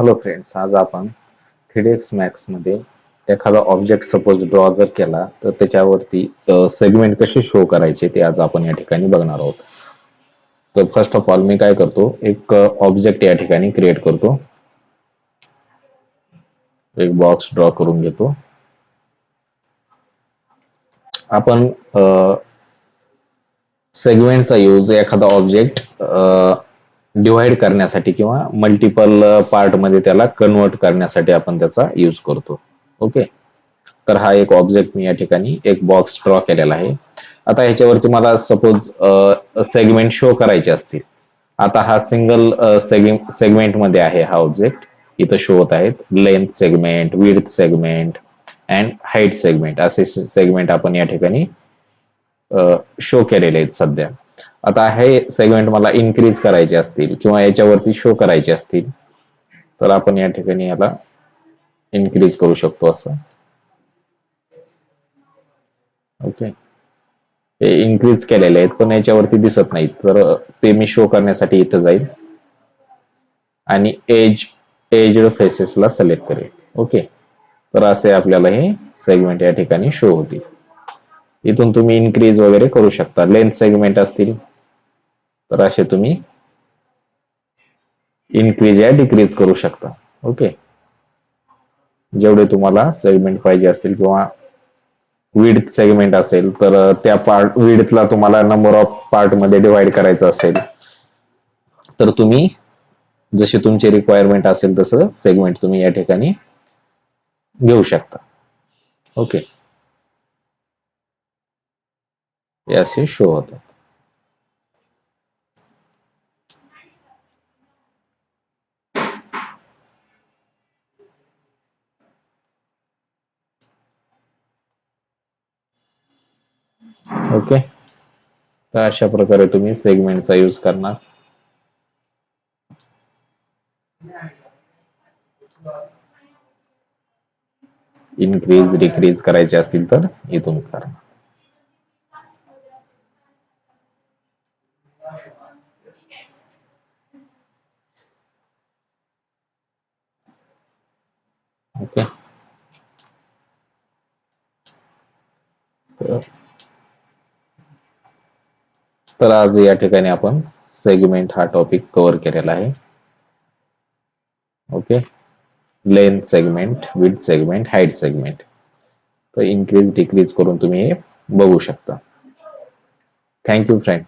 Hello friends, आज आपण 3ds max मध्ये एखादा ऑब्जेक्ट सपोज ड्रॉ जर केला तर त्याच्यावरती सेगमेंट कसे शो करायचे ते आज आपण या ठिकाणी बघणार आहोत. तर फर्स्ट ऑफ ऑल मी काय करतो, एक ऑब्जेक्ट या ठिकाणी क्रिएट करतो. एक बॉक्स ड्रॉ करून घेतो. आपण सेगमेंटचा यूज एखादा ऑब्जेक्ट डिवाइड करण्यासाठी किंवा मल्टिपल पार्ट मध्ये त्याला कन्वर्ट करण्यासाठी आपण त्याचा यूज करतो. ओके, तर हा एक ऑब्जेक्ट मी या ठिकाणी एक बॉक्स ड्रॉ केलेला आहे. आता ह्याच्यावरती मला सपोज सेगमेंट शो करायचे असतील. आता हा सिंगल सेगमेंट मध्ये आहे हा ऑब्जेक्ट. इथं शो होत आहेत length segment, width segment and height segment असे सेगमेंट आपण या ठिकाणी शो केलेले आहेत सध्या. आता हे सेगमेंट मला इन्क्रीज करायचे असतील किंवा याच्यावरती शो करायचे असतील तर आपण या ठिकाणी याला इन्क्रीज करू शकतो असं. ओके, हे इन्क्रीज केलेले आहेत पण याच्यावरती दिसत नाहीत, तर ते मी शो करण्यासाठी इथं जाईल आणि एज फेसेसला सिलेक्ट करेल. ओके, तर असे आपल्याला हे सेगमेंट या ठिकाणी शो होतील. इथून तुम्ही इन्क्रीज वगैरे करू शकता. लेंथ सेगमेंट असतील तर असे तुम्ही इन्क्रीज या डिक्रीज करू शकता. ओके, जेवढे तुम्हाला सेगमेंट पाहिजे असतील किंवा विड्थ सेगमेंट असेल तर त्या पार्ट विड्थला तुम्हाला नंबर ऑफ पार्ट मध्ये डिवाइड करायचं असेल तर तुम्ही जशी तुमची रिक्वायरमेंट असेल तसं सेगमेंट तुम्ही या ठिकाणी घेऊ शकता. ओके, हे असे शो होतात. ओके, तर अशा प्रकारे तुम्ही सेगमेंटचा यूज करणार. इन्क्रीज डिक्रीज करायचे असतील तर इथून करा. ओके, तर आज या ठिकाणी आपण सेगमेंट हा टॉपिक कव्हर केलेला आहे. Okay, length segment, width segment, height segment. तर इन्क्रीज डिक्रीज करून तुम्ही हे बघू शकता. Thank you friend.